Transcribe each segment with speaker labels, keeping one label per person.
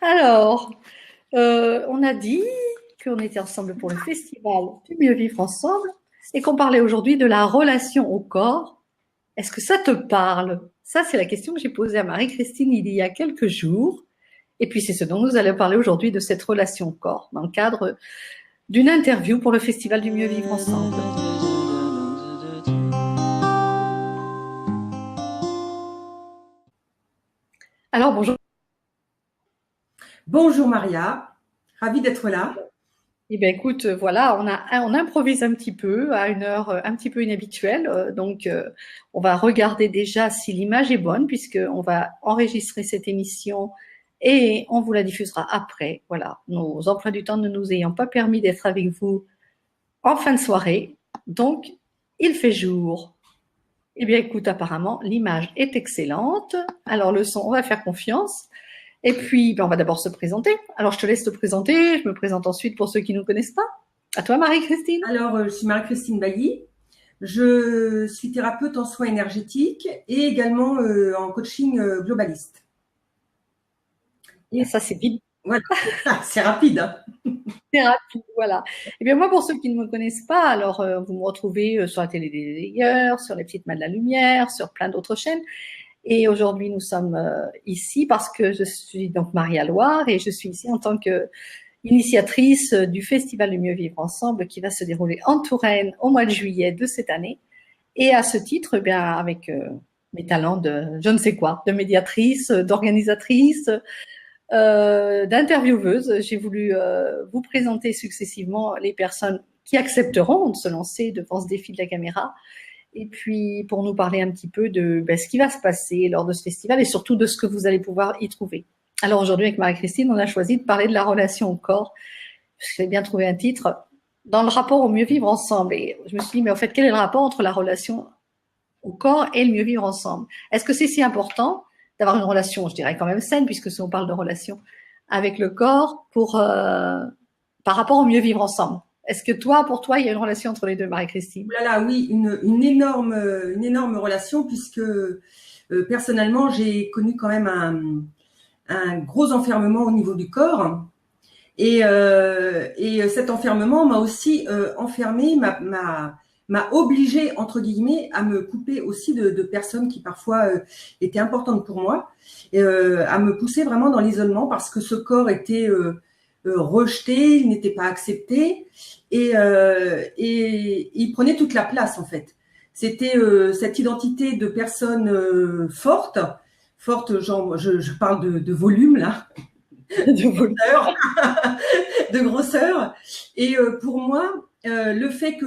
Speaker 1: Alors, on a dit qu'on était ensemble pour le festival du mieux vivre ensemble et qu'on parlait aujourd'hui de la relation au corps. Est-ce que ça te parle? Ça, c'est la question que j'ai posée à Marie-Christine il y a quelques jours. Et puis, c'est ce dont nous allons parler aujourd'hui, de cette relation au corps, dans le cadre d'une interview pour le festival du mieux vivre ensemble. Alors, bonjour.
Speaker 2: Bonjour Maria, ravie d'être là.
Speaker 1: Eh bien, écoute, voilà, on improvise un petit peu à une heure un petit peu inhabituelle. Donc, on va regarder déjà si l'image est bonne, puisqu'on va enregistrer cette émission et on vous la diffusera après. Voilà, nos emplois du temps ne nous ayant pas permis d'être avec vous en fin de soirée. Donc, il fait jour. Eh bien, écoute, apparemment, l'image est excellente. Alors, le son, on va faire confiance. Et puis, on va d'abord se présenter. Alors, je te laisse te présenter. Je me présente ensuite pour ceux qui ne nous connaissent pas. À toi, Marie-Christine.
Speaker 2: Alors, je suis Marie-Christine Bailly. Je suis thérapeute en soins énergétiques et également en coaching globaliste.
Speaker 1: Et ça, c'est vite.
Speaker 2: Voilà, c'est rapide. Hein.
Speaker 1: C'est rapide, voilà. Eh bien, moi, pour ceux qui ne me connaissent pas, alors, vous me retrouvez sur la télé des ailleurs, sur les Petites Mains de la Lumière, sur plein d'autres chaînes. Et aujourd'hui, nous sommes ici parce que je suis donc Maria Loire et je suis ici en tant que initiatrice du Festival du mieux vivre ensemble qui va se dérouler en Touraine au mois de juillet de cette année. Et à ce titre, eh bien, avec mes talents de je ne sais quoi, de médiatrice, d'organisatrice, d'intervieweuse, j'ai voulu vous présenter successivement les personnes qui accepteront de se lancer devant ce défi de la caméra. Et puis, pour nous parler un petit peu de ce qui va se passer lors de ce festival et surtout de ce que vous allez pouvoir y trouver. Alors aujourd'hui, avec Marie-Christine, on a choisi de parler de la relation au corps. J'ai bien trouvé un titre dans le rapport au mieux vivre ensemble. Et je me suis dit, mais en fait, quel est le rapport entre la relation au corps et le mieux vivre ensemble? Est-ce que c'est si important d'avoir une relation, je dirais quand même saine, puisque si on parle de relation avec le corps, par rapport au mieux vivre ensemble? Est-ce que pour toi, il y a une relation entre les deux, Marie-Christine?
Speaker 2: Là, oui, une énorme relation puisque personnellement, j'ai connu quand même un gros enfermement au niveau du corps. Et cet enfermement m'a aussi enfermée, m'a obligée, entre guillemets, à me couper aussi de personnes qui parfois étaient importantes pour moi, à me pousser vraiment dans l'isolement parce que ce corps était rejeté, il n'était pas accepté et il prenait toute la place en fait. C'était cette identité de personne forte, genre je parle de volume là, de grosseur. Et pour moi, le fait que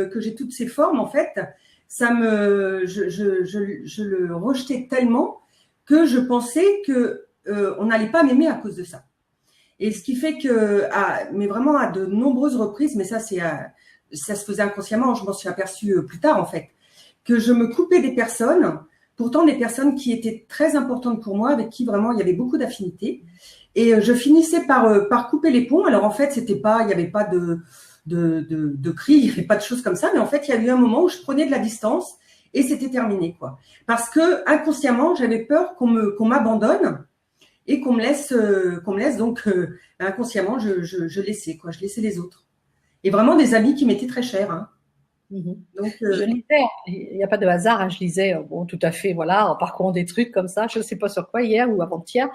Speaker 2: que j'ai toutes ces formes, en fait, je le rejetais tellement que je pensais que on n'allait pas m'aimer à cause de ça. Et ce qui fait que, mais vraiment à de nombreuses reprises, mais ça ça se faisait inconsciemment, je m'en suis aperçue plus tard en fait, que je me coupais des personnes, pourtant des personnes qui étaient très importantes pour moi, avec qui vraiment il y avait beaucoup d'affinités. Et je finissais par couper les ponts. Alors en fait, il n'y avait pas de cris, il n'y avait pas de choses comme ça, mais en fait, il y a eu un moment où je prenais de la distance et c'était terminé, quoi. Parce que inconsciemment, j'avais peur qu'on m'abandonne et qu'on me laisse. Donc inconsciemment, je laissais, quoi. Je laissais les autres. Et vraiment des amis qui m'étaient très chers. Hein.
Speaker 1: Donc, je lisais, il n'y a pas de hasard, hein, je lisais, bon, tout à fait, voilà, en parcourant des trucs comme ça, je ne sais pas sur quoi, hier ou avant-hier,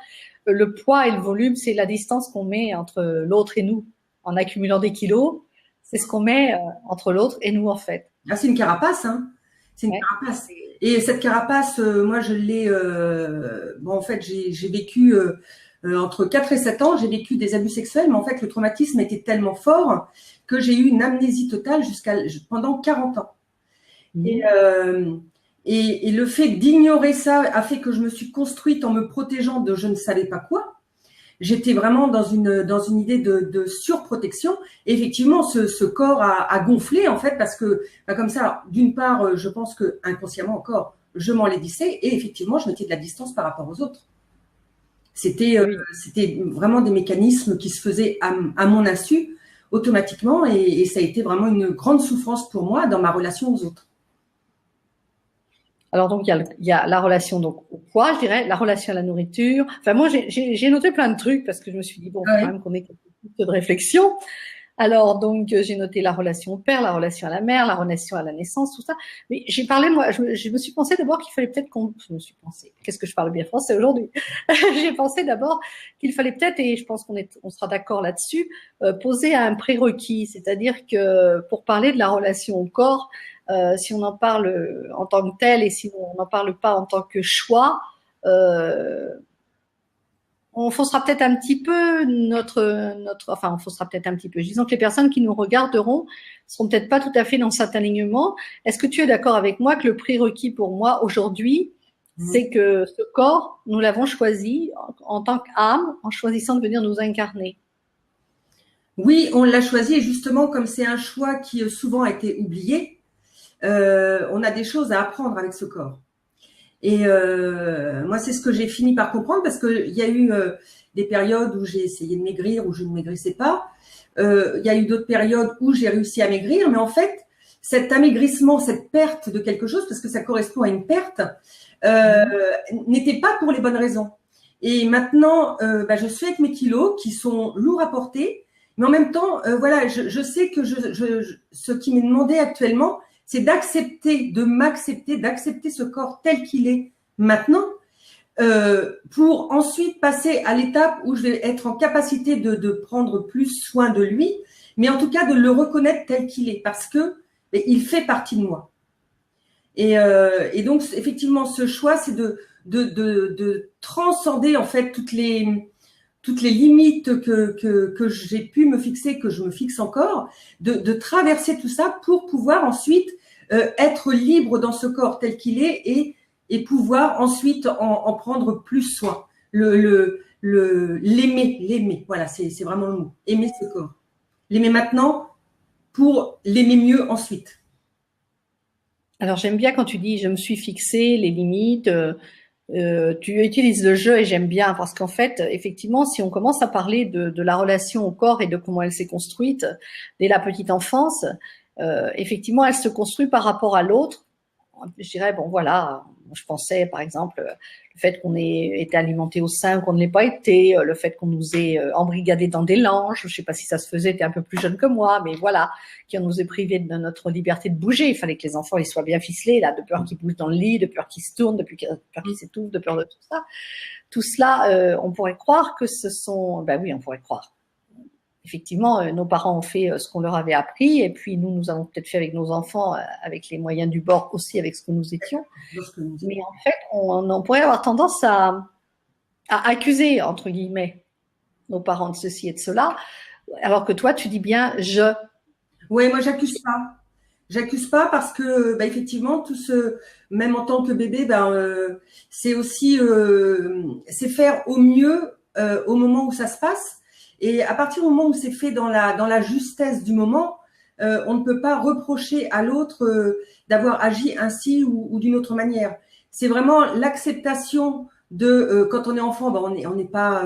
Speaker 1: le poids et le volume, c'est la distance qu'on met entre l'autre et nous, en accumulant des kilos, c'est ce qu'on met entre l'autre et nous, en fait.
Speaker 2: Ah, c'est une carapace, hein. C'est une carapace. Et cette carapace, moi, je l'ai, en fait, j'ai vécu, entre 4 et 7 ans, j'ai vécu des abus sexuels, mais en fait, le traumatisme était tellement fort que j'ai eu une amnésie totale pendant 40 ans. Et le fait d'ignorer ça a fait que je me suis construite en me protégeant de je ne savais pas quoi. J'étais vraiment dans une idée de surprotection. Et effectivement, ce corps a gonflé en fait parce que comme ça, d'une part, je pense que inconsciemment encore, je m'enlaidissais et effectivement, je mettais de la distance par rapport aux autres. C'était vraiment des mécanismes qui se faisaient à mon insu automatiquement et ça a été vraiment une grande souffrance pour moi dans ma relation aux autres.
Speaker 1: Alors donc il y a la relation donc au poids, je dirais, la relation à la nourriture. Enfin moi j'ai noté plein de trucs parce que je me suis dit bon, faut quand même qu'on ait quelques pistes de réflexion. Alors donc j'ai noté la relation au père, la relation à la mère, la relation à la naissance, tout ça. Mais j'ai parlé moi, je me suis pensé d'abord qu'il fallait peut-être qu'on, je me suis pensé, qu'est-ce que je parle bien français aujourd'hui. J'ai pensé d'abord qu'il fallait peut-être, et je pense on sera d'accord là-dessus, poser un prérequis, c'est-à-dire que pour parler de la relation au corps, si on en parle en tant que tel et si on n'en parle pas en tant que choix. On faussera peut-être un petit peu enfin, on faussera peut-être un petit peu. Disons que les personnes qui nous regarderont seront peut-être pas tout à fait dans cet alignement. Est-ce que tu es d'accord avec moi que le prérequis pour moi aujourd'hui, c'est que ce corps, nous l'avons choisi en tant qu'âme, en choisissant de venir nous incarner?
Speaker 2: Oui, on l'a choisi et justement, comme c'est un choix qui souvent a été oublié, on a des choses à apprendre avec ce corps. Et moi, c'est ce que j'ai fini par comprendre parce qu'il y a eu des périodes où j'ai essayé de maigrir, où je ne maigrissais pas. Il y a eu d'autres périodes où j'ai réussi à maigrir, mais en fait, cet amaigrissement, cette perte de quelque chose, parce que ça correspond à une perte, n'était pas pour les bonnes raisons. Et maintenant, je suis avec mes kilos qui sont lourds à porter, mais en même temps, voilà, je sais que ce qui m'est demandé actuellement, c'est d'accepter, de m'accepter, d'accepter ce corps tel qu'il est maintenant, pour ensuite passer à l'étape où je vais être en capacité de prendre plus soin de lui, mais en tout cas de le reconnaître tel qu'il est, parce que il fait partie de moi. Et donc, effectivement, ce choix, c'est de transcender en fait toutes les limites que j'ai pu me fixer, que je me fixe encore, de traverser tout ça pour pouvoir ensuite être libre dans ce corps tel qu'il est et pouvoir ensuite en prendre plus soin. L'aimer, voilà, c'est vraiment le mot. Aimer ce corps. L'aimer maintenant pour l'aimer mieux ensuite.
Speaker 1: Alors j'aime bien quand tu dis je me suis fixé les limites. Tu utilises le jeu et j'aime bien parce qu'en fait, effectivement, si on commence à parler de la relation au corps et de comment elle s'est construite dès la petite enfance, effectivement, elle se construit par rapport à l'autre. Je dirais, bon voilà, je pensais par exemple le fait qu'on ait été alimenté au sein, qu'on ne l'ait pas été, le fait qu'on nous ait embrigadé dans des langes, je ne sais pas si ça se faisait, tu es un peu plus jeune que moi, mais voilà, qu'on nous ait privé de notre liberté de bouger. Il fallait que les enfants ils soient bien ficelés, là, de peur qu'ils bougent dans le lit, de peur qu'ils se tournent, de peur qu'ils s'étouffent, de peur de tout ça. Tout cela, on pourrait croire que ce sont, ben oui, on pourrait croire. Effectivement, nos parents ont fait ce qu'on leur avait appris, et puis nous avons peut-être fait avec nos enfants, avec les moyens du bord aussi, avec ce que nous étions. Mais en fait, on pourrait avoir tendance à accuser, entre guillemets, nos parents de ceci et de cela, alors que toi, tu dis bien « je ».
Speaker 2: Oui, moi, j'accuse pas. J'accuse pas parce que, effectivement, tout ce, même en tant que bébé, c'est aussi, c'est faire au mieux au moment où ça se passe. Et à partir du moment où c'est fait dans la justesse du moment, on ne peut pas reprocher à l'autre d'avoir agi ainsi ou d'une autre manière. C'est vraiment l'acceptation de quand on est enfant, on n'est pas,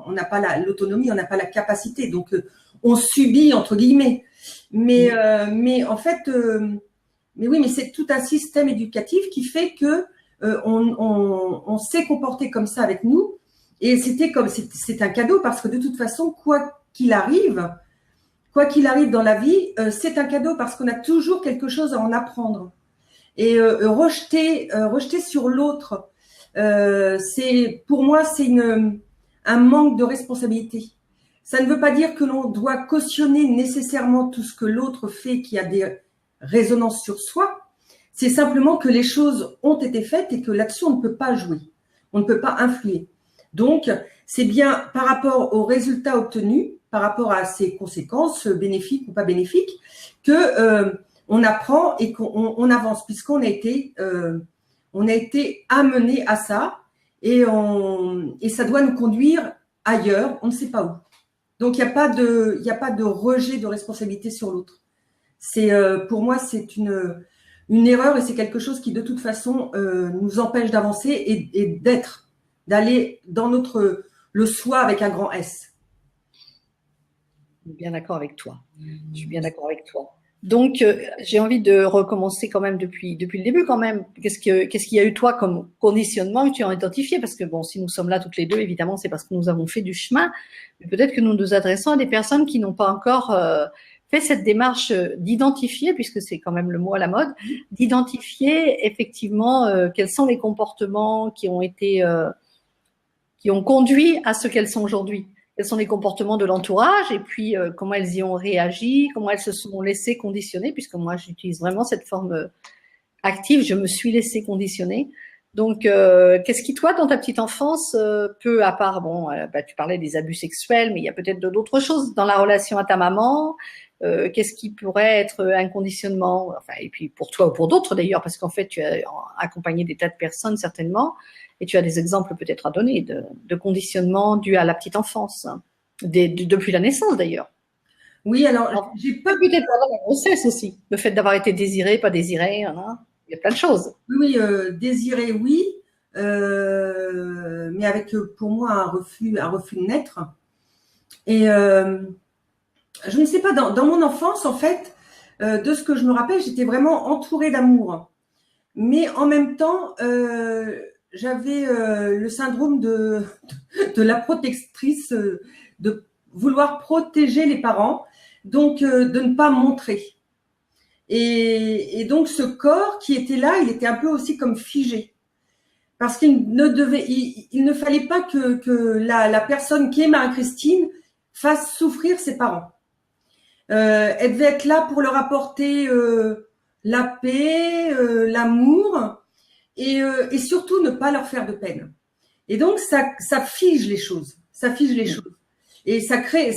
Speaker 2: on n'a pas l'autonomie, on n'a pas la capacité, donc on subit entre guillemets. Mais en fait, mais oui, mais c'est tout un système éducatif qui fait que on s'est comporté comme ça avec nous. Et c'est un cadeau parce que de toute façon, quoi qu'il arrive dans la vie, c'est un cadeau parce qu'on a toujours quelque chose à en apprendre. Et rejeter sur l'autre, pour moi, c'est un manque de responsabilité. Ça ne veut pas dire que l'on doit cautionner nécessairement tout ce que l'autre fait qui a des résonances sur soi. C'est simplement que les choses ont été faites et que là-dessus, on ne peut pas jouer. On ne peut pas influer. Donc, c'est bien par rapport aux résultats obtenus, par rapport à ses conséquences, bénéfiques ou pas bénéfiques, que on apprend et qu'on avance, puisqu'on a été amené à ça et ça doit nous conduire ailleurs, on ne sait pas où. Donc, il n'y a pas de rejet de responsabilité sur l'autre. Pour moi, c'est une erreur et c'est quelque chose qui, de toute façon, nous empêche d'avancer et d'aller dans le soi avec un grand S.
Speaker 1: Je suis bien d'accord avec toi. Je suis bien d'accord avec toi. Donc, j'ai envie de recommencer quand même depuis le début quand même. Qu'est-ce qu'il y a eu toi comme conditionnement que tu as identifié? Parce que bon, si nous sommes là toutes les deux, évidemment, c'est parce que nous avons fait du chemin. Mais peut-être que nous nous adressons à des personnes qui n'ont pas encore fait cette démarche d'identifier, puisque c'est quand même le mot à la mode, d'identifier effectivement quels sont les comportements qui ont été, qui ont conduit à ce qu'elles sont aujourd'hui. Quels sont les comportements de l'entourage et puis comment elles y ont réagi, comment elles se sont laissées conditionner, puisque moi j'utilise vraiment cette forme active, je me suis laissée conditionner. Donc, qu'est-ce qui, toi, dans ta petite enfance, à part, bon, tu parlais des abus sexuels, mais il y a peut-être d'autres choses dans la relation à ta maman. Qu'est-ce qui pourrait être un conditionnement, enfin, et puis pour toi ou pour d'autres d'ailleurs, parce qu'en fait, tu as accompagné des tas de personnes certainement, et tu as des exemples peut-être à donner de conditionnement dû à la petite enfance, depuis la naissance d'ailleurs.
Speaker 2: Oui, alors, j'ai pas.
Speaker 1: Peut-être pendant la grossesse aussi, le fait d'avoir été désiré, pas désiré, hein, il y a plein de choses.
Speaker 2: Oui, désiré, oui, mais avec pour moi un refus de naître. Et je ne sais pas, dans mon enfance, en fait, de ce que je me rappelle, j'étais vraiment entourée d'amour. Mais en même temps, j'avais le syndrome de la protectrice, de vouloir protéger les parents, donc de ne pas montrer. Et donc ce corps qui était là, il était un peu aussi comme figé. Parce qu'il ne fallait pas que la personne qui est Marie-Christine fasse souffrir ses parents. Elle devait être là pour leur apporter la paix, l'amour et surtout ne pas leur faire de peine. Et donc ça fige les choses, ça fige les choses. Et ça crée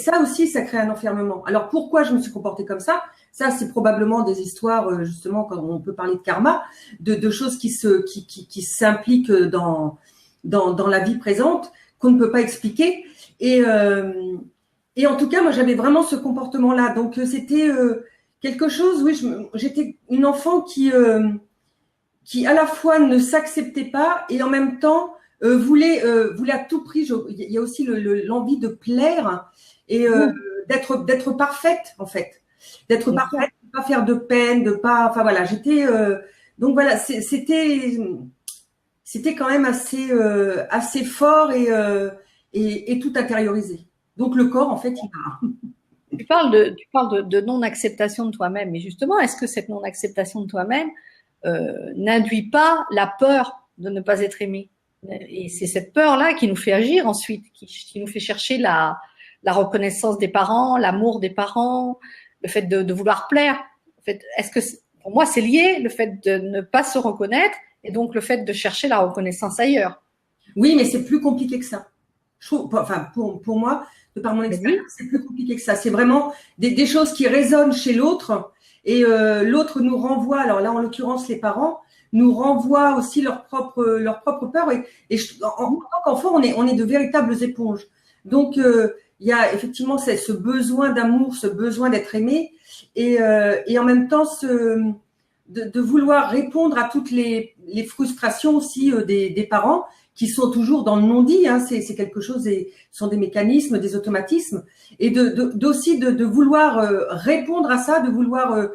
Speaker 2: un enfermement. Alors pourquoi je me suis comportée comme ça? Ça, c'est probablement des histoires, justement, quand on peut parler de karma, de choses qui s'impliquent dans la vie présente, qu'on ne peut pas expliquer. Et en tout cas, moi, j'avais vraiment ce comportement-là. Donc, c'était quelque chose, oui, j'étais une enfant qui à la fois ne s'acceptait pas et en même temps voulait à tout prix. Il y a aussi l'envie de plaire et d'être parfaite, en fait. D'être parfaite, de pas faire de peine, de pas. Enfin voilà, j'étais. Donc voilà, c'était quand même assez fort et tout intériorisé. Donc le corps, en fait, il va.
Speaker 1: Tu parles de non-acceptation de toi-même, mais justement, est-ce que cette non-acceptation de toi-même n'induit pas la peur de ne pas être aimé? Et c'est cette peur-là qui nous fait agir ensuite, qui nous fait chercher la reconnaissance des parents, l'amour des parents, le fait de vouloir plaire. En fait, est-ce que pour moi c'est lié, le fait de ne pas se reconnaître et donc le fait de chercher la reconnaissance ailleurs?
Speaker 2: Oui, mais c'est plus compliqué que ça. Je trouve, enfin pour moi, de par mon expérience, c'est plus compliqué que ça. C'est vraiment des choses qui résonnent chez l'autre et l'autre nous renvoie. Alors là, en l'occurrence, les parents nous renvoient aussi leur propre peur. Et en tant qu'enfant, on est de véritables éponges. Donc il y a effectivement ce besoin d'amour, ce besoin d'être aimé, et en même temps de vouloir répondre à toutes les frustrations aussi des parents qui sont toujours dans le non-dit. Hein, c'est quelque chose, ce sont des mécanismes, des automatismes, et aussi de vouloir répondre à ça, de vouloir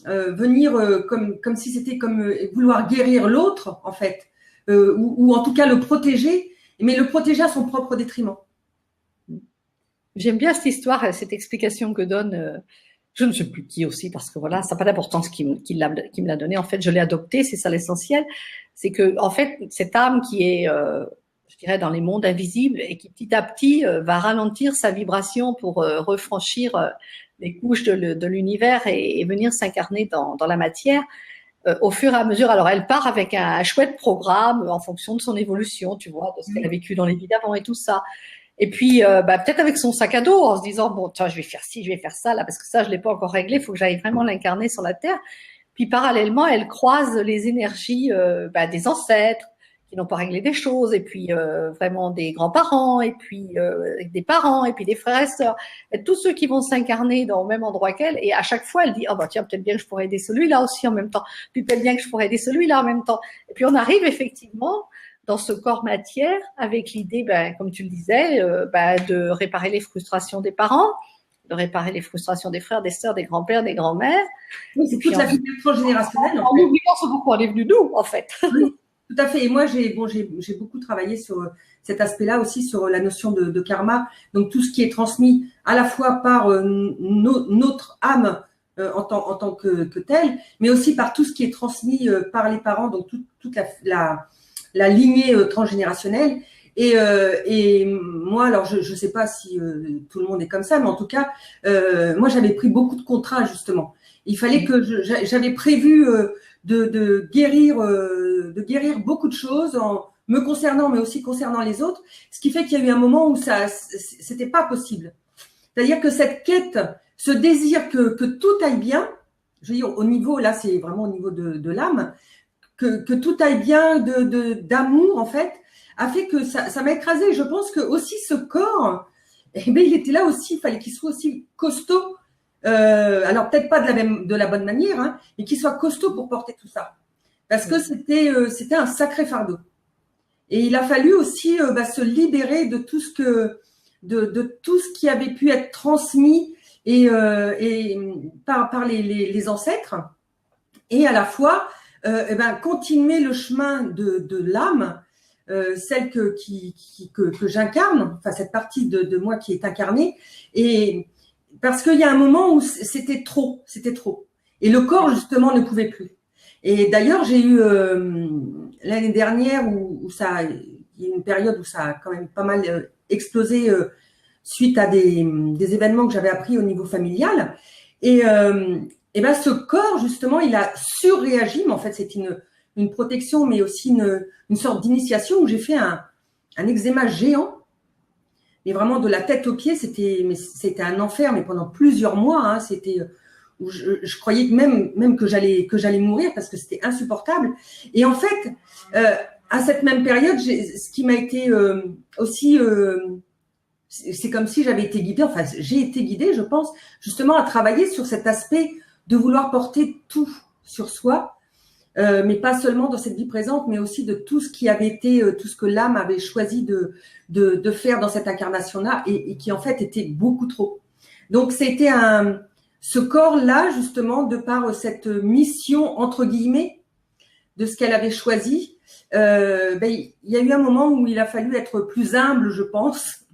Speaker 2: venir comme si c'était comme vouloir guérir l'autre, en fait, ou en tout cas le protéger, mais le protéger à son propre détriment.
Speaker 1: J'aime bien cette histoire, cette explication que donne, je ne sais plus qui aussi, parce que voilà, ça n'a pas d'importance qui me l'a donné. En fait, je l'ai adopté, c'est ça l'essentiel. C'est que, en fait, cette âme qui est, je dirais, dans les mondes invisibles et qui petit à petit va ralentir sa vibration pour refranchir les couches de l'univers et venir s'incarner dans la matière. Au fur et à mesure, alors elle part avec un chouette programme en fonction de son évolution, tu vois, de ce qu'elle a vécu dans les vies d'avant et tout ça. Et puis, peut-être avec son sac à dos, en se disant, bon, tiens, je vais faire ci, je vais faire ça, là, parce que ça, je l'ai pas encore réglé, il faut que j'aille vraiment l'incarner sur la Terre. Puis, parallèlement, elle croise les énergies des ancêtres qui n'ont pas réglé des choses, et puis vraiment des grands-parents, et puis des parents, et puis des frères et sœurs, et tous ceux qui vont s'incarner dans le même endroit qu'elle. Et à chaque fois, elle dit, oh bah tiens, peut-être bien que je pourrais aider celui-là aussi en même temps, puis peut-être bien que je pourrais aider celui-là en même temps. Et puis, on arrive effectivement dans ce corps matière avec l'idée, comme tu le disais, de réparer les frustrations des parents, de réparer les frustrations des frères, des sœurs, des grands-pères, des grands-mères.
Speaker 2: Oui, c'est toute la filière transgénérationnelle.
Speaker 1: En oubliant ce pourquoi on est venu nous, en fait.
Speaker 2: Oui, tout à fait. Et moi, j'ai beaucoup travaillé sur cet aspect-là aussi, sur la notion de karma. Donc, tout ce qui est transmis à la fois par notre âme en tant que telle, mais aussi par tout ce qui est transmis par les parents, donc toute la lignée transgénérationnelle. Et moi, alors je sais pas si tout le monde est comme ça, mais en tout cas, moi j'avais pris beaucoup de contrats justement. Il fallait que j'avais prévu de guérir beaucoup de choses en me concernant, mais aussi concernant les autres. Ce qui fait qu'il y a eu un moment où c'était pas possible. C'est-à-dire que cette quête, ce désir que tout aille bien, je veux dire au niveau, là c'est vraiment au niveau de l'âme, que tout aille bien, d'amour en fait, a fait que ça m'a écrasé. Je pense que aussi ce corps, eh bien, il était là aussi, il fallait qu'il soit aussi costaud. Alors peut-être pas de la bonne manière, hein, mais qu'il soit costaud pour porter tout ça. Parce que c'était un sacré fardeau. Et il a fallu aussi se libérer de tout ce qui avait pu être transmis et par les ancêtres, et à la fois continuer le chemin de l'âme, celle que j'incarne, enfin cette partie de moi qui est incarnée, et parce qu'il y a un moment où c'était trop, et le corps justement ne pouvait plus. Et d'ailleurs j'ai eu l'année dernière où ça, il y a une période où ça a quand même pas mal explosé suite à des événements que j'avais appris au niveau familial, et ce corps justement il a surréagi, mais en fait c'est une protection, mais aussi une sorte d'initiation où j'ai fait un eczéma géant, mais vraiment de la tête aux pieds. C'était un enfer, mais pendant plusieurs mois, hein, c'était où je croyais même que j'allais mourir parce que c'était insupportable. Et en fait, à cette même période, ce qui m'a été aussi, c'est comme si j'avais été guidée, enfin j'ai été guidée, je pense, justement à travailler sur cet aspect de vouloir porter tout sur soi. Mais pas seulement dans cette vie présente, mais aussi de tout ce qui avait été, tout ce que l'âme avait choisi de faire dans cette incarnation-là, et qui en fait était beaucoup trop. Donc c'était ce corps-là, justement, de par cette mission entre guillemets de ce qu'elle avait choisi, il y a eu un moment où il a fallu être plus humble, je pense,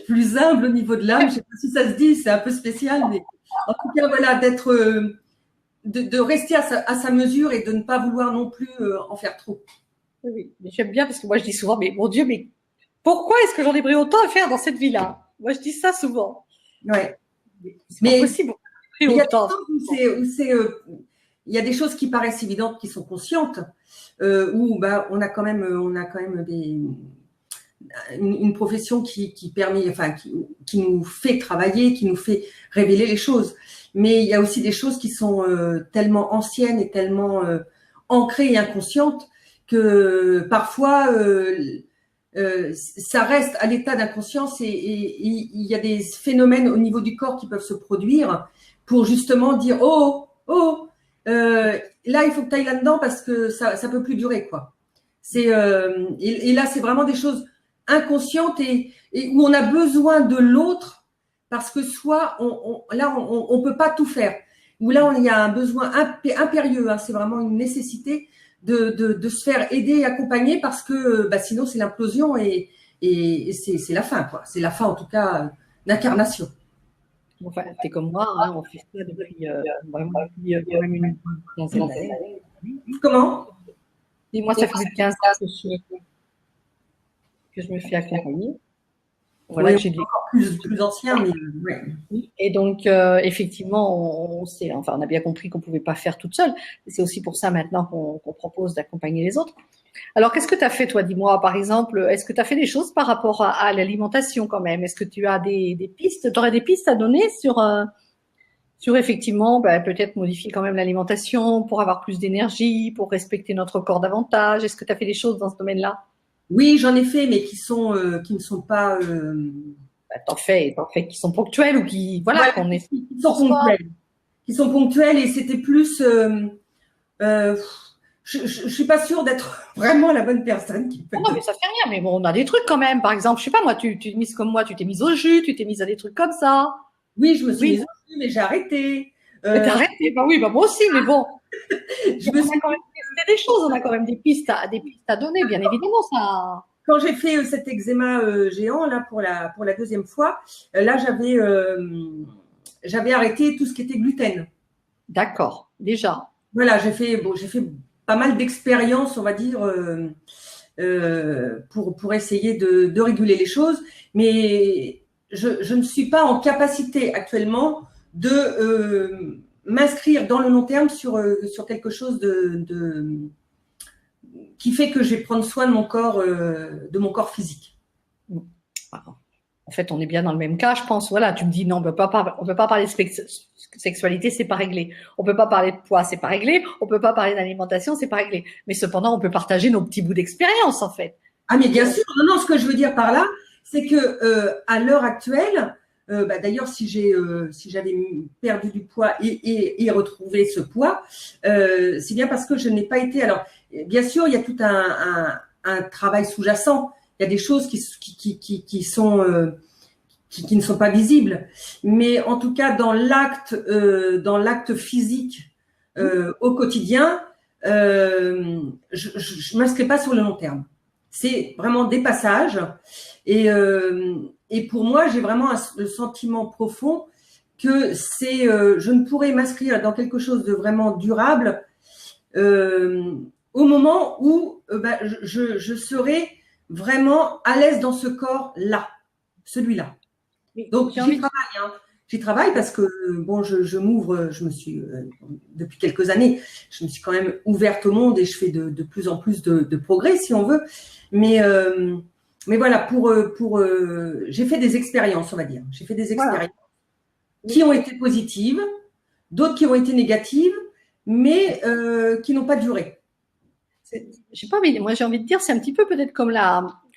Speaker 2: plus humble au niveau de l'âme. Je sais pas si ça se dit, c'est un peu spécial, mais en tout cas voilà, d'être de rester à sa mesure et de ne pas vouloir non plus en faire trop.
Speaker 1: Oui, mais j'aime bien parce que moi je dis souvent, mais mon Dieu, mais pourquoi est-ce que j'en ai pris autant à faire dans cette vie-là? Moi je dis ça souvent.
Speaker 2: Ouais.
Speaker 1: C'est pas possible.
Speaker 2: Il y a des temps où il y a des choses qui paraissent évidentes, qui sont conscientes, où on a quand même une profession qui permet, enfin qui nous fait travailler, qui nous fait révéler les choses. Mais il y a aussi des choses qui sont tellement anciennes et tellement ancrées et inconscientes que parfois ça reste à l'état d'inconscience, et il y a des phénomènes au niveau du corps qui peuvent se produire pour justement dire là il faut que tu ailles là-dedans parce que ça peut plus durer, quoi. Et là c'est vraiment des choses inconscientes et où on a besoin de l'autre. Parce que soit on peut pas tout faire, ou là il y a un besoin impérieux, hein, c'est vraiment une nécessité de se faire aider et accompagner, parce que sinon c'est l'implosion et c'est la fin, quoi. C'est la fin en tout cas d'incarnation.
Speaker 1: Enfin, t'es comme moi, hein, on fait ça depuis quand même une quinzaine d'années.
Speaker 2: Comment?
Speaker 1: Dis-moi, ça fait plus de 15 ans que je me fais accompagner. Voilà,
Speaker 2: oui, j'ai encore plus ancien, mais ouais.
Speaker 1: Et donc effectivement, on a bien compris qu'on pouvait pas faire toute seule. C'est aussi pour ça maintenant qu'on propose d'accompagner les autres. Alors, qu'est-ce que tu as fait, toi? Dis-moi, par exemple, est-ce que tu as fait des choses par rapport à l'alimentation quand même? Est-ce que tu as des pistes? Tu aurais des pistes à donner sur effectivement, peut-être modifier quand même l'alimentation pour avoir plus d'énergie, pour respecter notre corps davantage? Est-ce que tu as fait des choses dans ce domaine-là?
Speaker 2: Oui, j'en ai fait, mais qui ne sont pas.
Speaker 1: T'en fais qui sont ponctuels ou qui
Speaker 2: qui sont ponctuels, et c'était plus. Je suis pas sûre d'être vraiment la bonne personne qui peut.
Speaker 1: Non, mais ça fait rien. Mais bon, on a des trucs quand même. Par exemple, je sais pas moi, tu t'es mise comme moi, tu t'es mise au jus, tu t'es mise à des trucs comme ça.
Speaker 2: Oui, je me suis
Speaker 1: Oui.
Speaker 2: mise au jus, mais j'ai arrêté.
Speaker 1: T'as arrêté? Bah oui, bah moi aussi, mais bon.
Speaker 2: Je
Speaker 1: On
Speaker 2: me
Speaker 1: a
Speaker 2: suis
Speaker 1: quand même testé des choses, on a quand même des pistes à donner, bien évidemment, ça.
Speaker 2: Quand j'ai fait cet eczéma géant là pour la deuxième fois, là j'avais arrêté tout ce qui était gluten.
Speaker 1: D'accord, déjà.
Speaker 2: Voilà, j'ai fait pas mal d'expériences, on va dire, pour essayer de réguler les choses, mais je ne suis pas en capacité actuellement de m'inscrire dans le long terme sur quelque chose qui fait que je vais prendre soin de mon corps physique.
Speaker 1: En fait, on est bien dans le même cas, je pense. Voilà, tu me dis non, on peut pas parler de sexualité, c'est pas réglé. On peut pas parler de poids, c'est pas réglé. On peut pas parler d'alimentation, c'est pas réglé. Mais cependant, on peut partager nos petits bouts d'expérience, en fait.
Speaker 2: Ah, mais bien sûr, non, non, ce que je veux dire par là, c'est que à l'heure actuelle, d'ailleurs, si j'avais perdu du poids et retrouvé ce poids, c'est bien parce que je n'ai pas été. Alors, bien sûr, il y a tout un travail sous-jacent. Il y a des choses qui sont qui ne sont pas visibles, mais en tout cas dans l'acte physique au quotidien, je m'inscris pas sur le long terme. C'est vraiment des passages et pour moi j'ai vraiment le sentiment profond que je ne pourrais m'inscrire dans quelque chose de vraiment durable au moment où je serai vraiment à l'aise dans ce corps-là, celui-là. Donc j'y travaille parce que bon, je m'ouvre, je me suis depuis quelques années, je me suis quand même ouverte au monde et je fais de plus en plus de progrès si on veut. Mais voilà, j'ai fait des expériences, on va dire. J'ai fait des expériences qui ont été positives, d'autres qui ont été négatives, mais qui n'ont pas duré.
Speaker 1: J'ai pas envie, moi j'ai envie de dire, c'est un petit peu peut-être comme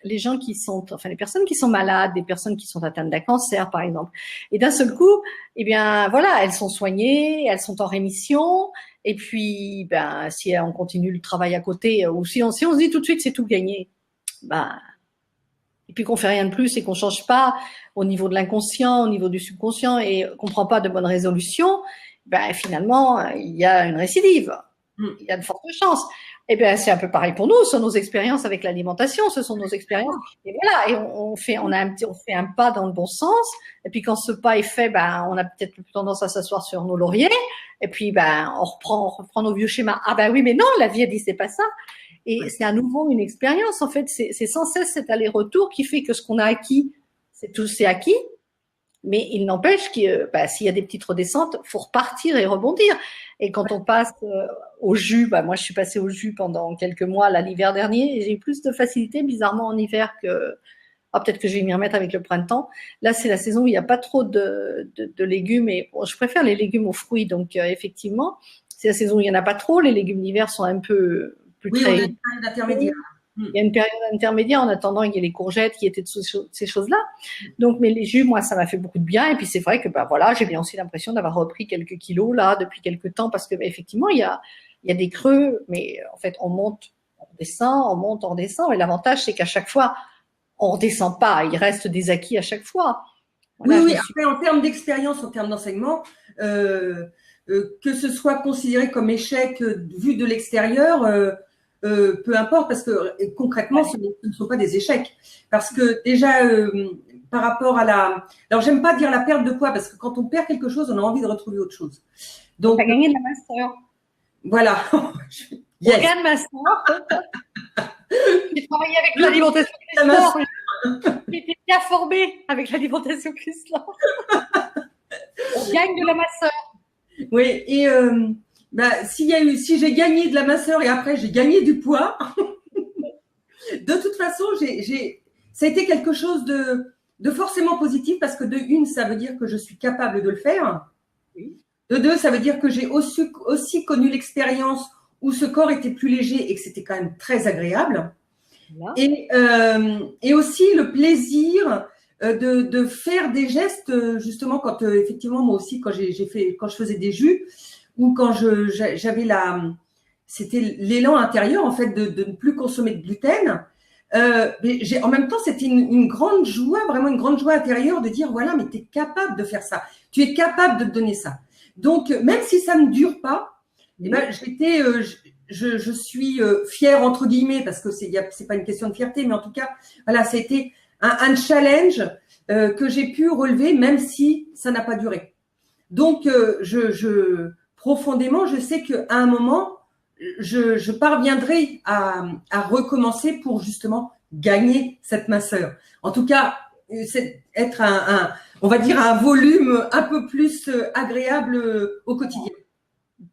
Speaker 1: les gens qui sont, enfin les personnes qui sont malades, des personnes qui sont atteintes d'un cancer par exemple. Et d'un seul coup, eh bien voilà, elles sont soignées, elles sont en rémission. Et puis, ben si on continue le travail à côté, ou si on se dit tout de suite c'est tout gagné, ben et puis qu'on fait rien de plus et qu'on change pas au niveau de l'inconscient, au niveau du subconscient et qu'on prend pas de bonnes résolutions, ben finalement il y a une récidive, il y a de fortes chances. Eh bien, c'est un peu pareil pour nous. Ce sont nos expériences avec l'alimentation, ce sont nos expériences. Et voilà, et on fait un pas dans le bon sens. Et puis quand ce pas est fait, ben on a peut-être plus tendance à s'asseoir sur nos lauriers. Et puis ben on reprend nos vieux schémas. Ah ben oui, mais non, la vie a dit c'est pas ça. Et c'est à nouveau une expérience. En fait, c'est sans cesse cet aller-retour qui fait que ce qu'on a acquis, c'est acquis. Mais il n'empêche que s'il y a des petites redescentes, faut repartir et rebondir. Et quand on passe au jus, moi je suis passée au jus pendant quelques mois là l'hiver dernier et j'ai eu plus de facilité bizarrement en hiver que peut-être que je vais m'y remettre avec le printemps. Là c'est la saison où il n'y a pas trop de légumes et bon, je préfère les légumes aux fruits donc effectivement c'est la saison où il n'y en a pas trop. Les légumes d'hiver sont un peu plus
Speaker 2: oui,
Speaker 1: très.
Speaker 2: On a une période intermédiaire.
Speaker 1: Il y a une période intermédiaire en attendant il y a les courgettes qui étaient de ces choses-là. Donc, mais les jus, moi, ça m'a fait beaucoup de bien. Et puis, c'est vrai que, voilà, j'ai bien aussi l'impression d'avoir repris quelques kilos, là, depuis quelques temps, parce que, effectivement, il y a des creux, mais en fait, on monte, on descend, on monte, on descend. Et l'avantage, c'est qu'à chaque fois, on redescend pas. Il reste des acquis à chaque fois.
Speaker 2: Voilà, oui. Après, en termes d'expérience, en termes d'enseignement, que ce soit considéré comme échec vu de l'extérieur, peu importe, parce que concrètement, ce ne sont pas des échecs. Parce que déjà, par rapport à alors j'aime pas dire la perte de poids, parce que quand on perd quelque chose, on a envie de retrouver autre chose.
Speaker 1: Donc, tu as gagné de la masseur.
Speaker 2: Voilà.
Speaker 1: Yes. Regarde ma soeur. J'ai travaillé avec l'alimentation Chrysler. J'étais bien formée avec l'alimentation Chrysler. On gagne de la masseur.
Speaker 2: Oui, et si j'ai gagné de la masseur et après j'ai gagné du poids, de toute façon, ça a été quelque chose de forcément positif parce que de une, ça veut dire que je suis capable de le faire. De deux, ça veut dire que j'ai aussi connu l'expérience où ce corps était plus léger et que c'était quand même très agréable. Et aussi le plaisir de faire des gestes, justement, quand effectivement, moi aussi, quand je faisais des jus, ou quand j'avais c'était l'élan intérieur, en fait, de ne plus consommer de gluten, Mais en même temps, c'était une grande joie, vraiment une grande joie intérieure de dire, voilà, mais tu es capable de faire ça. Tu es capable de te donner ça. Donc, même si ça ne dure pas, eh ben, je suis fière, entre guillemets, parce que c'est pas une question de fierté, mais en tout cas, voilà, ça a été un challenge que j'ai pu relever, même si ça n'a pas duré. Donc, profondément, je sais qu'à un moment, je parviendrai à recommencer pour justement gagner cette minceur. En tout cas, c'est être on va dire un volume un peu plus agréable au quotidien.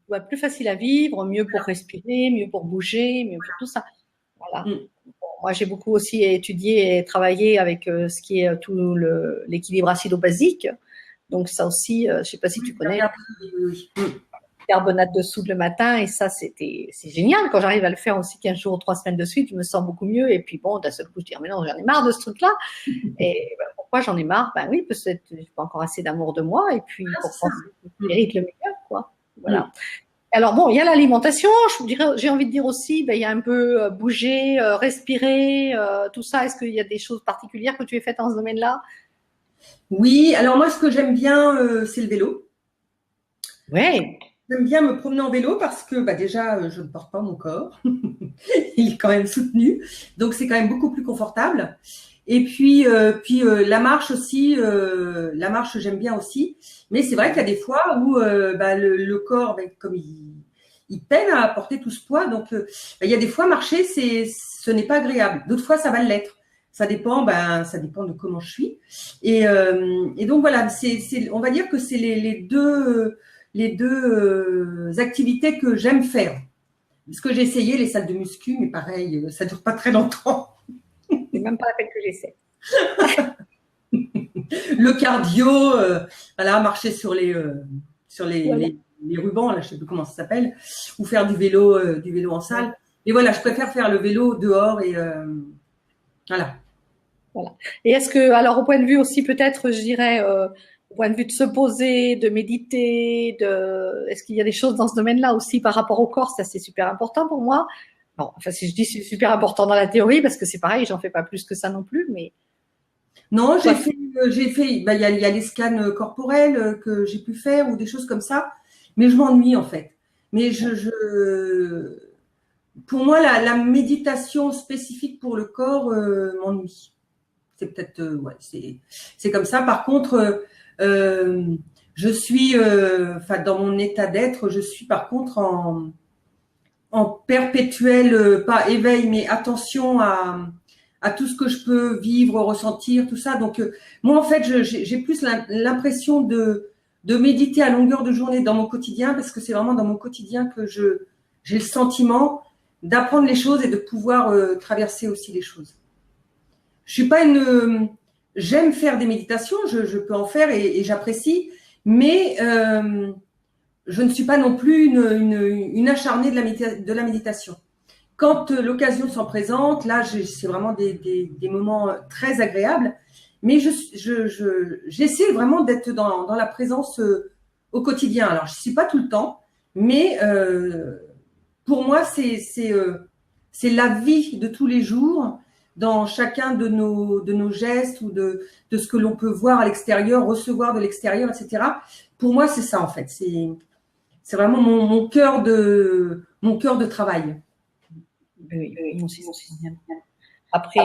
Speaker 1: Ouais, plus facile à vivre, mieux pour respirer, mieux pour bouger, mieux pour tout ça. Voilà. Bon, moi, j'ai beaucoup aussi étudié et travaillé avec ce qui est tout l'équilibre acido-basique. Donc ça aussi, je sais pas si tu connais, carbonate de soude le matin, et ça, c'est génial. Quand j'arrive à le faire aussi 15 jours ou 3 semaines de suite, je me sens beaucoup mieux. Et puis bon, d'un seul coup, je dis, mais non, j'en ai marre de ce truc-là. Et ben, pourquoi j'en ai marre? Ben oui, parce que j'ai pas encore assez d'amour de moi, et puis pour penser que je mérite le meilleur, quoi. Voilà. Alors bon, il y a l'alimentation, j'ai envie de dire aussi, ben, il y a un peu bouger, respirer, tout ça. Est-ce qu'il y a des choses particulières que tu as faites dans ce domaine-là?
Speaker 2: Oui, alors moi, ce que j'aime bien, c'est le vélo.
Speaker 1: Oui.
Speaker 2: J'aime bien me promener en vélo parce que bah, déjà, je ne porte pas mon corps. Il est quand même soutenu. Donc, c'est quand même beaucoup plus confortable. Et puis, la marche aussi, la marche, j'aime bien aussi. Mais c'est vrai qu'il y a des fois où bah, le corps, bah, comme il peine à porter tout ce poids. Donc, bah, il y a des fois, marcher, ce n'est pas agréable. D'autres fois, ça va l'être. Ça dépend de comment je suis. Et donc, voilà, on va dire que c'est les deux activités que j'aime faire. Parce que j'ai essayé les salles de muscu, mais pareil, ça dure pas très longtemps.
Speaker 1: C'est même pas la peine que j'essaie.
Speaker 2: Le cardio, voilà, marcher sur les rubans, là, je sais plus comment ça s'appelle, ou faire du vélo en salle. Et voilà, je préfère faire le vélo dehors et voilà.
Speaker 1: Voilà. Et est-ce que, alors au point de vue aussi peut-être, je dirais, au point de vue de se poser, de méditer, est-ce qu'il y a des choses dans ce domaine-là aussi par rapport au corps? Ça, c'est super important pour moi. Bon, enfin, si je dis c'est super important dans la théorie, parce que c'est pareil, j'en fais pas plus que ça non plus, mais.
Speaker 2: Non, j'ai fait, bah, il y a les scans corporels que j'ai pu faire ou des choses comme ça, mais je m'ennuie en fait. Mais pour moi, la méditation spécifique pour le corps m'ennuie. C'est peut-être, ouais, c'est comme ça. Par contre, je suis, enfin, dans mon état d'être, je suis par contre en perpétuel, pas éveil, mais attention à tout ce que je peux vivre, ressentir, tout ça. Donc, moi, en fait, j'ai plus l'impression de méditer à longueur de journée dans mon quotidien, parce que c'est vraiment dans mon quotidien que j'ai le sentiment d'apprendre les choses et de pouvoir traverser aussi les choses. Je suis pas j'aime faire des méditations, je peux en faire et j'apprécie, mais je ne suis pas non plus une acharnée de la méditation. Quand l'occasion s'en présente, là, c'est vraiment des moments très agréables, mais j'essaie vraiment d'être dans la présence au quotidien. Alors, je suis pas tout le temps, mais pour moi, c'est la vie de tous les jours dans chacun de nos gestes ou de ce que l'on peut voir à l'extérieur, recevoir de l'extérieur, etc. Pour moi, c'est ça en fait. C'est vraiment mon cœur de travail.
Speaker 1: Oui, mon système. Après,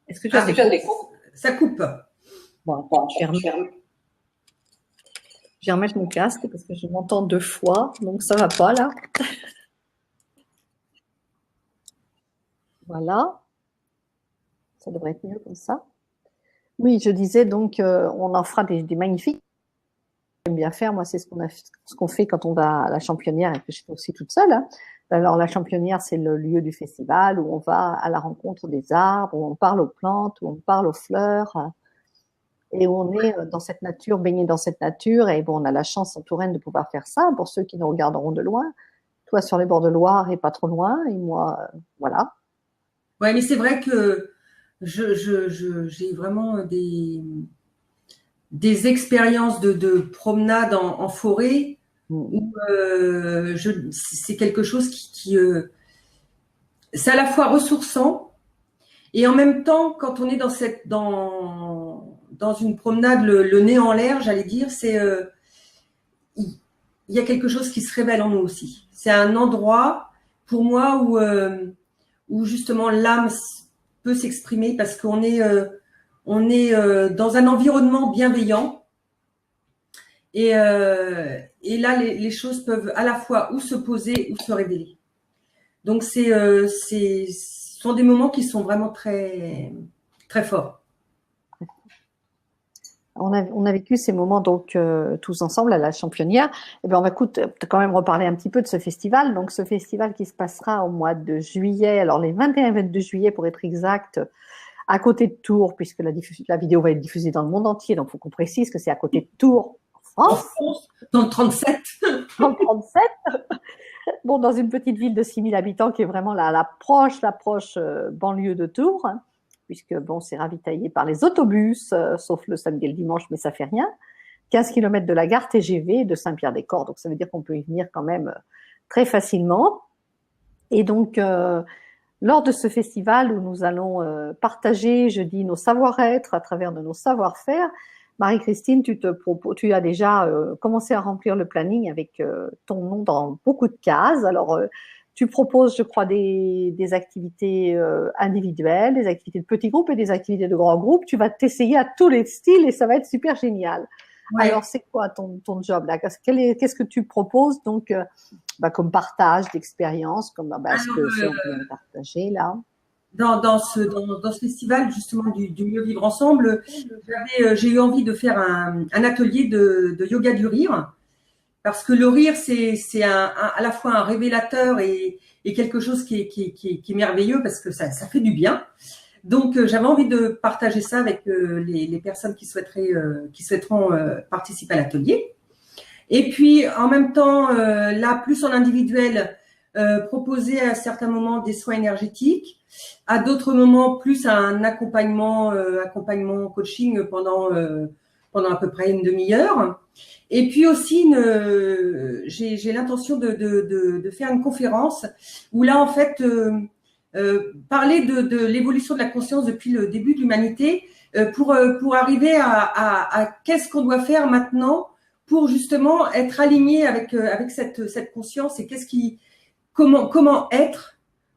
Speaker 1: est-ce que tu as des cours?
Speaker 2: Ça coupe.
Speaker 1: Bon, je vais remettre mon casque parce que je m'entends 2 fois, donc ça va pas là. Voilà. Ça devrait être mieux comme ça. Oui, je disais donc, on en fera des magnifiques. J'aime bien faire, moi, c'est ce qu'on fait quand on va à la Championnière et que je fais aussi toute seule. Hein. Alors, la Championnière, c'est le lieu du festival où on va à la rencontre des arbres, où on parle aux plantes, où on parle aux fleurs, et où on est dans cette nature, baigné dans cette nature. Et bon, on a la chance en Touraine de pouvoir faire ça pour ceux qui nous regarderont de loin. Toi, sur les bords de Loire et pas trop loin, et moi, voilà.
Speaker 2: Ouais, mais c'est vrai que j'ai vraiment des expériences de promenade en forêt où c'est quelque chose c'est à la fois ressourçant et en même temps, quand on est dans une promenade, le nez en l'air, j'allais dire, il y a quelque chose qui se révèle en nous aussi. C'est un endroit, pour moi, où justement l'âme peut s'exprimer parce on est dans un environnement bienveillant et là, les choses peuvent à la fois ou se poser ou se révéler. Donc, ce sont des moments qui sont vraiment très, très forts.
Speaker 1: On a vécu ces moments donc tous ensemble à la Championnière. Et bien on va quand même reparler un petit peu de ce festival. Donc ce festival qui se passera au mois de juillet, alors les 21 et 22 juillet pour être exact, à côté de Tours, puisque la vidéo va être diffusée dans le monde entier. Donc il faut qu'on précise que c'est à côté de Tours, en France.
Speaker 2: Dans le 37.
Speaker 1: Dans le 37. Bon, dans une petite ville de 6000 habitants qui est vraiment l'approche banlieue de Tours, hein, puisque bon, c'est ravitaillé par les autobus, sauf le samedi et le dimanche, mais ça fait rien. 15 km de la gare TGV de Saint-Pierre-des-Corps, donc ça veut dire qu'on peut y venir quand même très facilement. Et donc, lors de ce festival où nous allons partager, je dis, nos savoir-être à travers de nos savoir-faire, Marie-Christine, tu as déjà commencé à remplir le planning avec ton nom dans beaucoup de cases. Alors, tu proposes, je crois, des activités individuelles, des activités de petits groupes et des activités de grands groupes. Tu vas t'essayer à tous les styles et ça va être super génial. Ouais. Alors, c'est quoi ton job là? Qu'est-ce que tu proposes donc comme partage d'expérience, comme ce qu'on vient de partager là?
Speaker 2: Dans ce festival justement du mieux vivre ensemble, j'ai eu envie de faire un atelier de yoga du rire, parce que le rire c'est à la fois un révélateur et quelque chose qui est merveilleux parce que ça fait du bien. Donc j'avais envie de partager ça avec les personnes qui souhaiteront participer à l'atelier. Et puis en même temps là plus en individuel, proposer à certains moments des soins énergétiques, à d'autres moments plus un accompagnement coaching pendant à peu près une demi-heure. Et puis aussi j'ai l'intention de faire une conférence où là en fait parler de l'évolution de la conscience depuis le début de l'humanité pour arriver à qu'est-ce qu'on doit faire maintenant pour justement être aligné avec cette conscience et comment être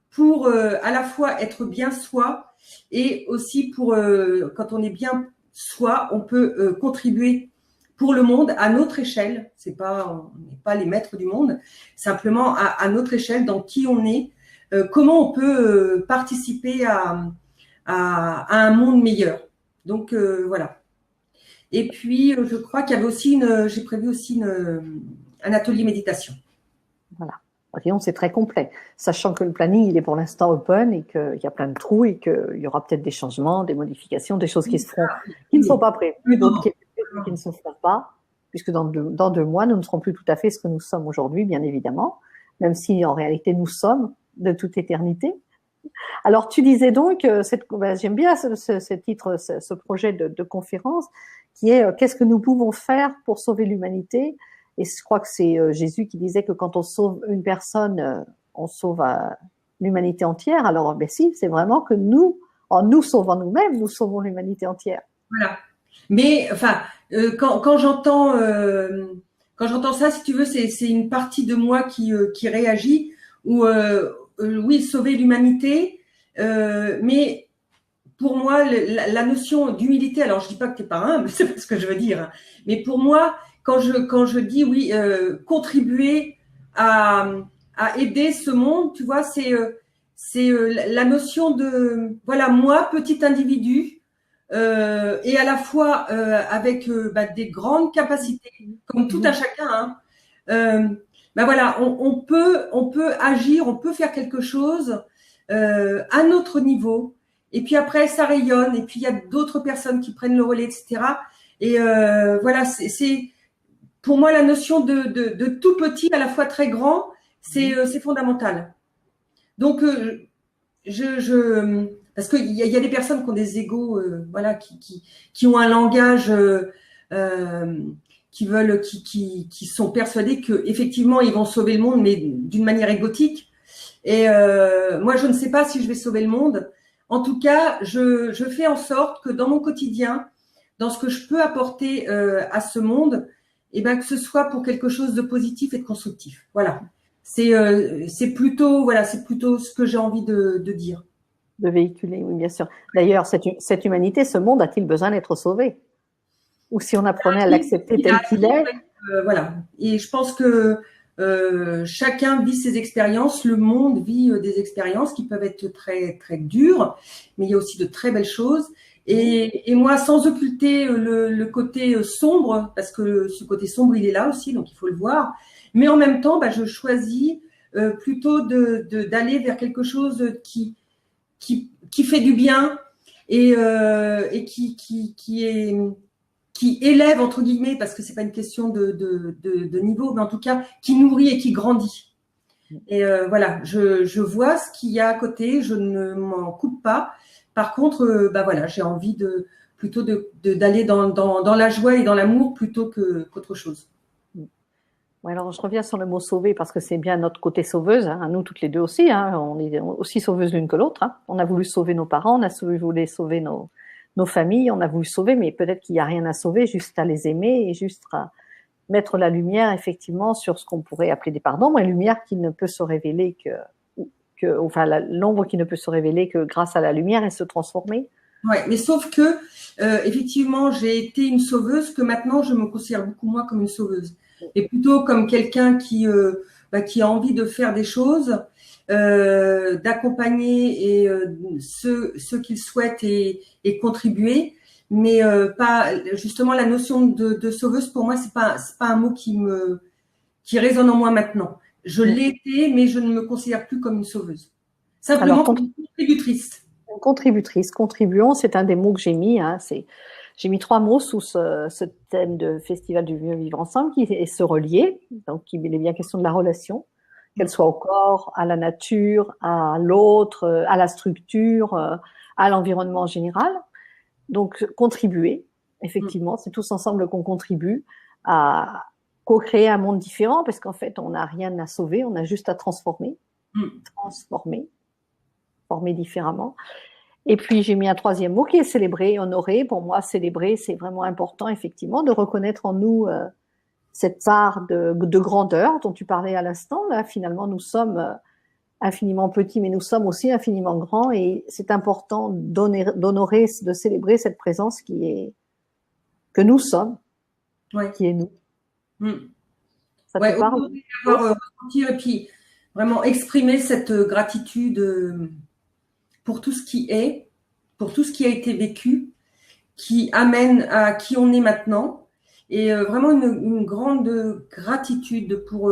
Speaker 2: pour à la fois être bien soi et aussi pour quand on est bien soi, on peut contribuer pour le monde à notre échelle. On n'est pas les maîtres du monde, simplement à notre échelle, dans qui on est, comment on peut participer à un monde meilleur. Donc voilà. Et puis je crois qu'il y avait aussi j'ai prévu aussi un atelier méditation.
Speaker 1: Voilà. Sinon, c'est très complet, sachant que le planning, il est pour l'instant open et qu'il y a plein de trous et qu'il y aura peut-être des changements, des modifications, des choses qui se feront, qui ne sont pas prévues, d'autres qui ne se feront pas, puisque dans 2 mois, nous ne serons plus tout à fait ce que nous sommes aujourd'hui, bien évidemment, même si en réalité nous sommes de toute éternité. Alors, tu disais donc, j'aime bien ce titre, ce projet de conférence, qui est qu'est-ce que nous pouvons faire pour sauver l'humanité? Et je crois que c'est Jésus qui disait que quand on sauve une personne, on sauve l'humanité entière. Alors, si, c'est vraiment que nous, en nous sauvant nous-mêmes, nous sauvons l'humanité entière.
Speaker 2: Voilà. Mais enfin, quand j'entends ça, si tu veux, c'est une partie de moi qui réagit. Ou oui, sauver l'humanité. Mais pour moi, la notion d'humilité. Alors, je dis pas que t'es pas humble, c'est pas ce que je veux dire. Hein, mais pour moi, quand je dis oui, contribuer à aider ce monde, tu vois, c'est la notion de voilà, moi, petit individu, et à la fois avec des grandes capacités, comme tout un chacun. Hein, voilà, on peut agir, on peut faire quelque chose à notre niveau. Et puis après, ça rayonne. Et puis il y a d'autres personnes qui prennent le relais, etc. Et voilà, c'est pour moi la notion de tout petit à la fois très grand, c'est fondamental. Donc parce qu'il y a des personnes qui ont des égos, voilà, qui ont un langage, qui sont persuadés que effectivement ils vont sauver le monde, mais d'une manière égotique. Et moi, je ne sais pas si je vais sauver le monde. En tout cas, je fais en sorte que dans mon quotidien, dans ce que je peux apporter à ce monde, eh ben, que ce soit pour quelque chose de positif et de constructif. Voilà. C'est plutôt, voilà, c'est plutôt ce que j'ai envie de dire.
Speaker 1: De véhiculer, oui, bien sûr. D'ailleurs, cette humanité, ce monde a-t-il besoin d'être sauvé? Ou si on apprenait à l'accepter tel qu'il est?
Speaker 2: Voilà. Et je pense que chacun vit ses expériences. Le monde vit des expériences qui peuvent être très très dures, mais il y a aussi de très belles choses. Et moi, sans occulter le côté sombre, parce que ce côté sombre, il est là aussi, donc il faut le voir. Mais en même temps, bah, je choisis plutôt d'aller vers quelque chose qui fait du bien et qui élève entre guillemets, parce que c'est pas une question de niveau, mais en tout cas qui nourrit et qui grandit. Et voilà, je vois ce qu'il y a à côté, je ne m'en coupe pas. Par contre, bah voilà, j'ai envie plutôt d'aller dans la joie et dans l'amour plutôt qu'autre chose.
Speaker 1: Ouais, alors je reviens sur le mot sauver parce que c'est bien notre côté sauveuse, hein, nous toutes les deux aussi, hein, on est aussi sauveuses l'une que l'autre. Hein. On a voulu sauver nos parents, on a voulu sauver nos familles, on a voulu sauver, mais peut-être qu'il n'y a rien à sauver, juste à les aimer et juste à mettre la lumière effectivement sur ce qu'on pourrait appeler des pardons, mais une lumière qui ne peut se révéler enfin l'ombre qui ne peut se révéler que grâce à la lumière et se transformer.
Speaker 2: Ouais, mais sauf que effectivement j'ai été une sauveuse que maintenant je me considère beaucoup moins comme une sauveuse, et plutôt comme quelqu'un qui a envie de faire des choses, d'accompagner et ceux qu'il souhaite et contribuer, mais pas justement la notion de sauveuse pour moi c'est pas un mot qui résonne en moi maintenant. Je l'ai été, mais je ne me considère plus comme une sauveuse. Simplement comme une contributrice.
Speaker 1: Contributrice, contribuons, c'est un des mots que j'ai mis. Hein, j'ai mis 3 mots sous ce thème de Festival du mieux vivre ensemble qui est se relier. Donc, il est bien question de la relation, qu'elle soit au corps, à la nature, à l'autre, à la structure, à l'environnement en général. Donc, contribuer, effectivement, c'est tous ensemble qu'on contribue à co-créer un monde différent parce qu'en fait, on n'a rien à sauver, on a juste à transformer, former différemment. Et puis, j'ai mis un 3e mot qui est célébrer, honorer. Pour moi, célébrer, c'est vraiment important, effectivement, de reconnaître en nous cette part de grandeur dont tu parlais à l'instant. Là, finalement, nous sommes infiniment petits, mais nous sommes aussi infiniment grands. Et c'est important d'honorer, de célébrer cette présence que nous sommes, qui est nous. Ça te parle?
Speaker 2: Avoir ressenti et puis vraiment exprimer cette gratitude pour tout ce qui est, pour tout ce qui a été vécu, qui amène à qui on est maintenant, et vraiment une grande gratitude pour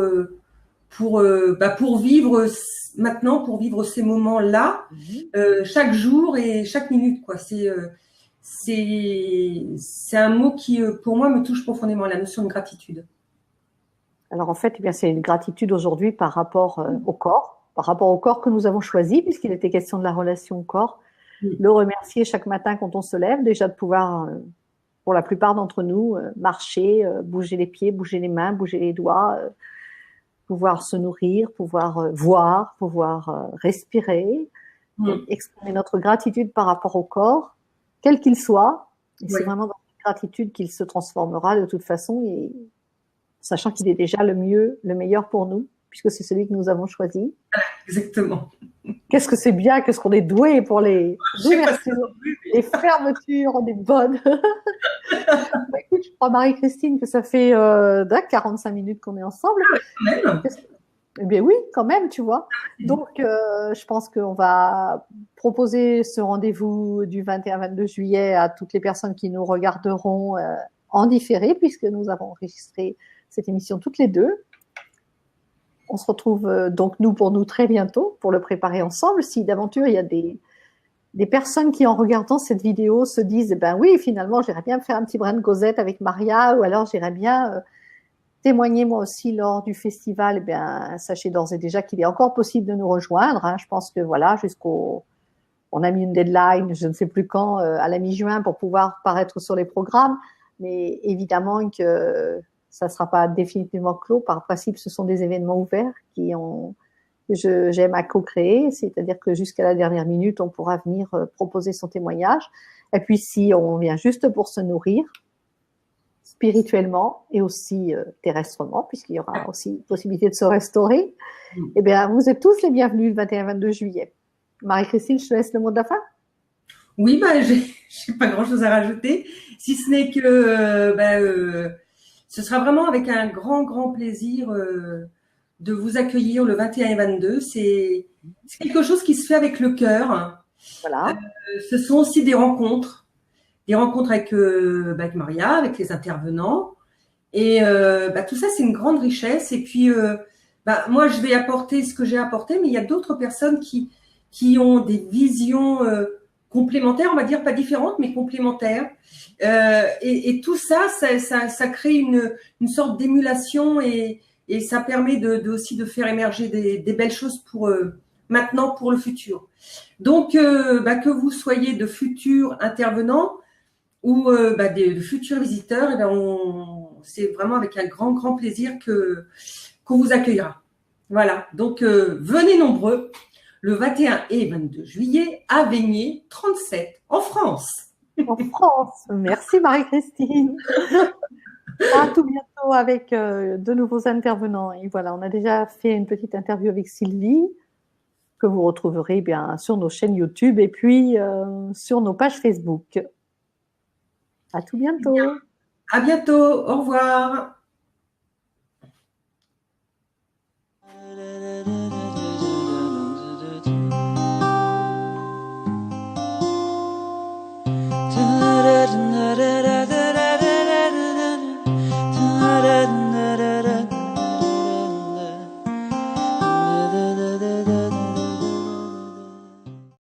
Speaker 2: vivre maintenant, pour vivre ces moments-là, chaque jour et chaque minute, quoi. C'est un mot qui, pour moi, me touche profondément, la notion de gratitude.
Speaker 1: Alors en fait, eh bien, c'est une gratitude aujourd'hui par rapport au corps que nous avons choisi, puisqu'il était question de la relation au corps. Le remercier chaque matin quand on se lève, déjà de pouvoir, pour la plupart d'entre nous, marcher, bouger les pieds, bouger les mains, bouger les doigts, pouvoir se nourrir, pouvoir voir, pouvoir respirer, exprimer notre gratitude par rapport au corps, quel qu'il soit. Et c'est vraiment dans cette gratitude qu'il se transformera de toute façon, et sachant qu'il est déjà le meilleur pour nous, puisque c'est celui que nous avons choisi.
Speaker 2: Exactement.
Speaker 1: Qu'est-ce que c'est bien, qu'est-ce qu'on est doué pour les ouvertures, les fermetures, on est bonnes. Bah, écoute, je crois, Marie-Christine, que ça fait 45 minutes qu'on est ensemble.
Speaker 2: Même.
Speaker 1: Eh bien oui, quand même, tu vois. Donc, je pense qu'on va proposer ce rendez-vous du 21-22 juillet à toutes les personnes qui nous regarderont en différé, puisque nous avons enregistré cette émission toutes les deux. On se retrouve donc pour nous très bientôt pour le préparer ensemble. Si d'aventure il y a des personnes qui en regardant cette vidéo se disent ben oui, finalement j'irais bien faire un petit brin de causette avec Maria, ou alors j'irais bien témoigner moi aussi lors du festival, eh bien sachez d'ores et déjà qu'il est encore possible de nous rejoindre. Hein. Je pense que voilà, on a mis une deadline, je ne sais plus quand, à la mi-juin pour pouvoir paraître sur les programmes, mais évidemment que ça ne sera pas définitivement clos. Par principe, ce sont des événements ouverts qui j'aime à co-créer, c'est-à-dire que jusqu'à la dernière minute, on pourra venir proposer son témoignage. Et puis, si on vient juste pour se nourrir, spirituellement et aussi terrestrement, puisqu'il y aura aussi possibilité de se restaurer, eh bien, vous êtes tous les bienvenus le 21-22 juillet. Marie-Christine, je te laisse le mot de la fin.
Speaker 2: Oui, j'ai pas grand-chose à rajouter, si ce n'est que ce sera vraiment avec un grand plaisir de vous accueillir le 21 et 22. C'est quelque chose qui se fait avec le cœur.
Speaker 1: Voilà.
Speaker 2: Ce sont aussi des rencontres avec Maria, avec les intervenants. Et tout ça, c'est une grande richesse. Et puis, moi, je vais apporter ce que j'ai apporté, mais il y a d'autres personnes qui ont des visions complémentaires, on va dire pas différentes, mais complémentaires. Et tout ça, ça crée une sorte d'émulation et ça permet aussi de faire émerger des belles choses pour maintenant, pour le futur. Donc, que vous soyez de futurs intervenants ou de futurs visiteurs, c'est vraiment avec un grand plaisir qu'on vous accueillera. Voilà, donc venez nombreux le 21 et 22 juillet à Veigné 37 en France.
Speaker 1: En France. Merci Marie-Christine. À tout bientôt avec de nouveaux intervenants. Et voilà, on a déjà fait une petite interview avec Sylvie que vous retrouverez bien sur nos chaînes YouTube et puis sur nos pages Facebook. À tout bientôt.
Speaker 2: À bientôt. Au revoir.